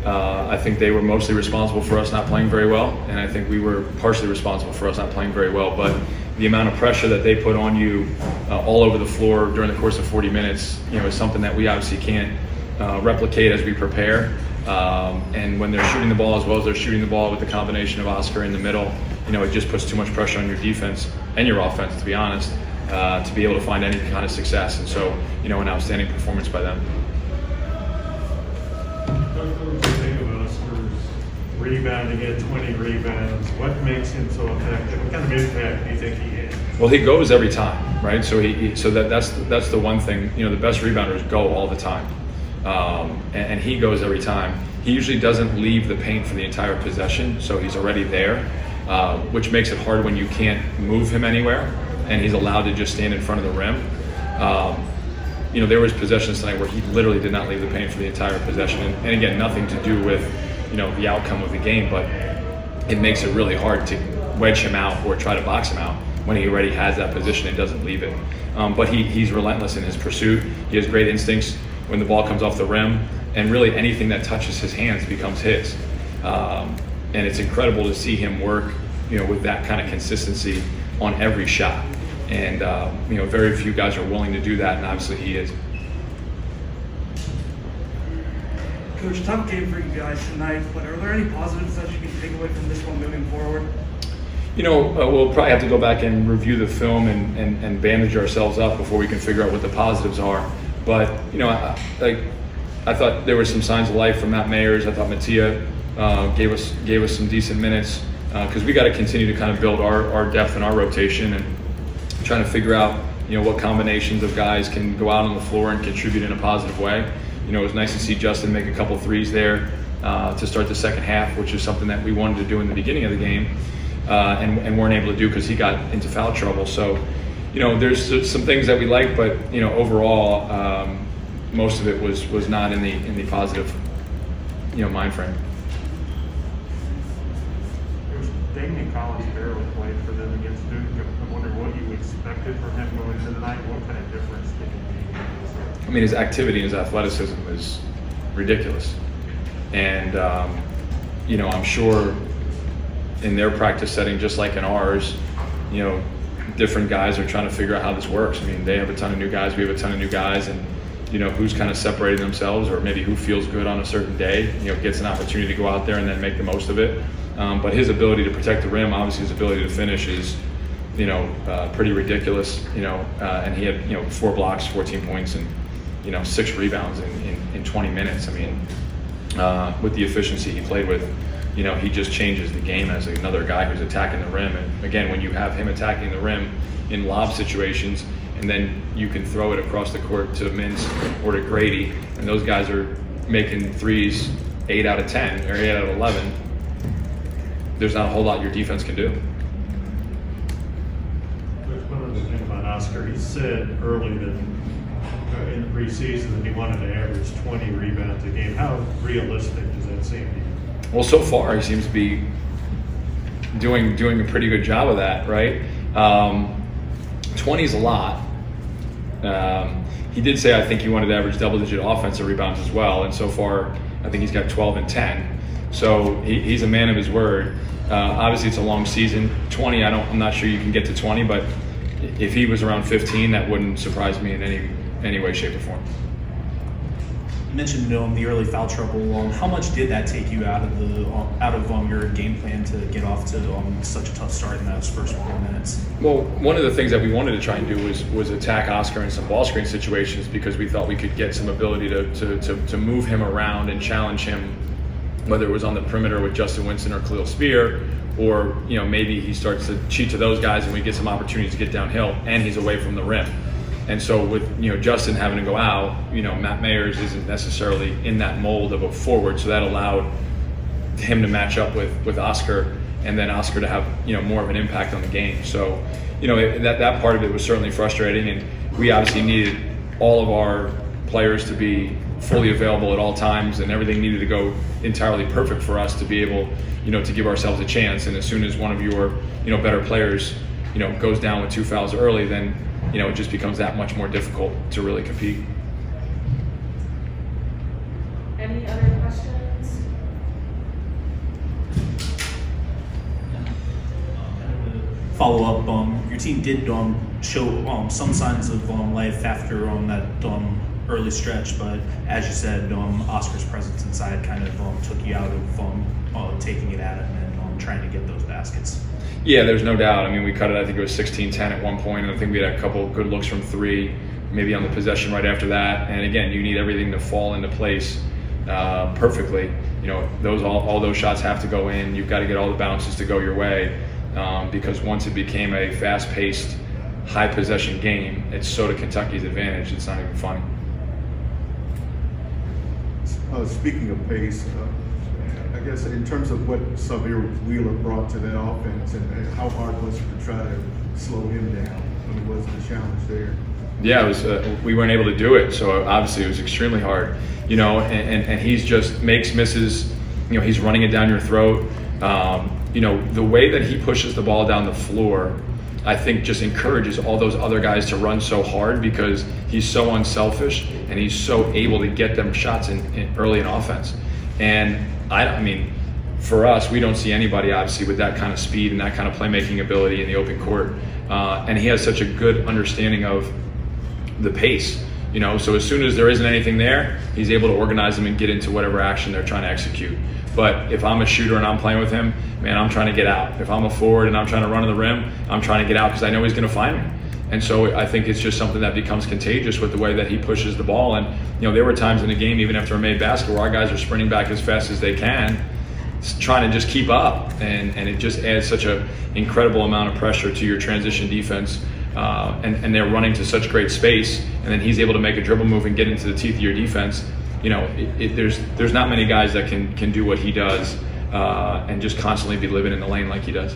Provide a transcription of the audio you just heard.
I think they were mostly responsible for us not playing very well, and I think we were partially responsible for us not playing very well. But the amount of pressure that they put on you all over the floor during the course of 40 minutes, is something that we obviously can't replicate as we prepare. And when they're shooting the ball as well as they're shooting the ball with the combination of Oscar in the middle, it just puts too much pressure on your defense and your offense, to be honest, to be able to find any kind of success. And so, an outstanding performance by them. What do you think of Oscar's rebounding at 20 rebounds? What makes him so effective? What kind of impact do you think he has? Well, he goes every time, right? So that's the one thing. The best rebounders go all the time, and he goes every time. He usually doesn't leave the paint for the entire possession, so he's already there, which makes it hard when you can't move him anywhere, and he's allowed to just stand in front of the rim. There was possessions tonight where he literally did not leave the paint for the entire possession, and again, nothing to do with the outcome of the game, but it makes it really hard to wedge him out or try to box him out when he already has that position and doesn't leave it. But he's relentless in his pursuit. He has great instincts when the ball comes off the rim, and really anything that touches his hands becomes his. And it's incredible to see him work, with that kind of consistency on every shot. And very few guys are willing to do that, and obviously he is. Coach, tough game for you guys tonight, but are there any positives that you can take away from this one moving forward? We'll probably have to go back and review the film and bandage ourselves up before we can figure out what the positives are. But, I thought there were some signs of life from Matt Mayers. I thought Mattia gave us some decent minutes, because we got to continue to kind of build our depth and our rotation and trying to figure out, what combinations of guys can go out on the floor and contribute in a positive way. It was nice to see Justin make a couple threes there to start the second half, which is something that we wanted to do in the beginning of the game and weren't able to do because he got into foul trouble. So, there's some things that we like, but, overall, most of it was not in the positive, mind frame. Damian Collins-Barrow played for them against Duke. I wonder what you expected from him going into the night. What kind of difference did he make? His activity and his athleticism is ridiculous. And, I'm sure in their practice setting, just like in ours, different guys are trying to figure out how this works. They have a ton of new guys, we have a ton of new guys, and, who's kind of separating themselves, or maybe who feels good on a certain day, gets an opportunity to go out there and then make the most of it. But his ability to protect the rim, obviously his ability to finish is, pretty ridiculous, and he had, 4 blocks, 14 points, and, 6 rebounds in 20 minutes. With the efficiency he played with, he just changes the game as another guy who's attacking the rim. And again, when you have him attacking the rim in lob situations, and then you can throw it across the court to Mintz or to Grady, and those guys are making threes 8 out of 10 or 8 out of 11, there's not a whole lot your defense can do. There's one other thing about Oscar. He said early that in the preseason that he wanted to average 20 rebounds a game. How realistic does that seem to you? Well, so far he seems to be doing a pretty good job of that, right? 20 is a lot. He did say, I think he wanted to average double-digit offensive rebounds as well, and so far I think he's got 12 and 10. So he's a man of his word. Obviously, it's a long season. 20, I'm not sure you can get to 20, but if he was around 15, that wouldn't surprise me in any way, shape, or form. You mentioned the early foul trouble. How much did that take you out of your game plan to get off to such a tough start in those first 4 minutes? Well, one of the things that we wanted to try and do was attack Oscar in some ball screen situations, because we thought we could get some ability to move him around and challenge him, whether it was on the perimeter with Justin Winston or Khalil Spear, or maybe he starts to cheat to those guys and we get some opportunities to get downhill and he's away from the rim. And so with Justin having to go out, Matt Mayers isn't necessarily in that mold of a forward, so that allowed him to match up with Oscar, and then Oscar to have more of an impact on the game. So that part of it was certainly frustrating, and we obviously needed all of our players to be fully available at all times, and everything needed to go entirely perfect for us to be able to give ourselves a chance. And as soon as one of your better players goes down with 2 fouls early, then it just becomes that much more difficult to really compete. Any other questions? follow up, your team did show some signs of life after that early stretch, but as you said, Oscar's presence inside kind of took you out of taking it at him and trying to get those baskets. Yeah, there's no doubt. I mean, we cut it, I think it was 16-10 at one point, and I think we had a couple good looks from three, maybe on the possession right after that. And again, you need everything to fall into place perfectly. You know, all those shots have to go in. You've got to get all the bounces to go your way, because once it became a fast-paced, high-possession game, it's so to Kentucky's advantage, it's not even funny. Speaking of pace, I guess in terms of what Xavier Wheeler brought to that offense, and how hard was it to try to slow him down? I mean, was it a challenge there? Yeah, it was. We weren't able to do it, so obviously it was extremely hard. You know, and he's just makes misses. You know, he's running it down your throat. You know, the way that he pushes the ball down the floor, I think just encourages all those other guys to run so hard, because he's so unselfish and he's so able to get them shots in early in offense. And I mean, for us, we don't see anybody obviously with that kind of speed and that kind of playmaking ability in the open court. And he has such a good understanding of the pace, you know, so as soon as there isn't anything there, he's able to organize them and get into whatever action they're trying to execute. But if I'm a shooter and I'm playing with him, man, I'm trying to get out. If I'm a forward and I'm trying to run to the rim, I'm trying to get out because I know he's going to find me. And so I think it's just something that becomes contagious with the way that he pushes the ball. And, you know, there were times in the game, even after a made basket, where our guys are sprinting back as fast as they can, trying to just keep up. And it just adds such an incredible amount of pressure to your transition defense. And they're running to such great space. And then he's able to make a dribble move and get into the teeth of your defense. You know, there's not many guys that can do what he does and just constantly be living in the lane like he does.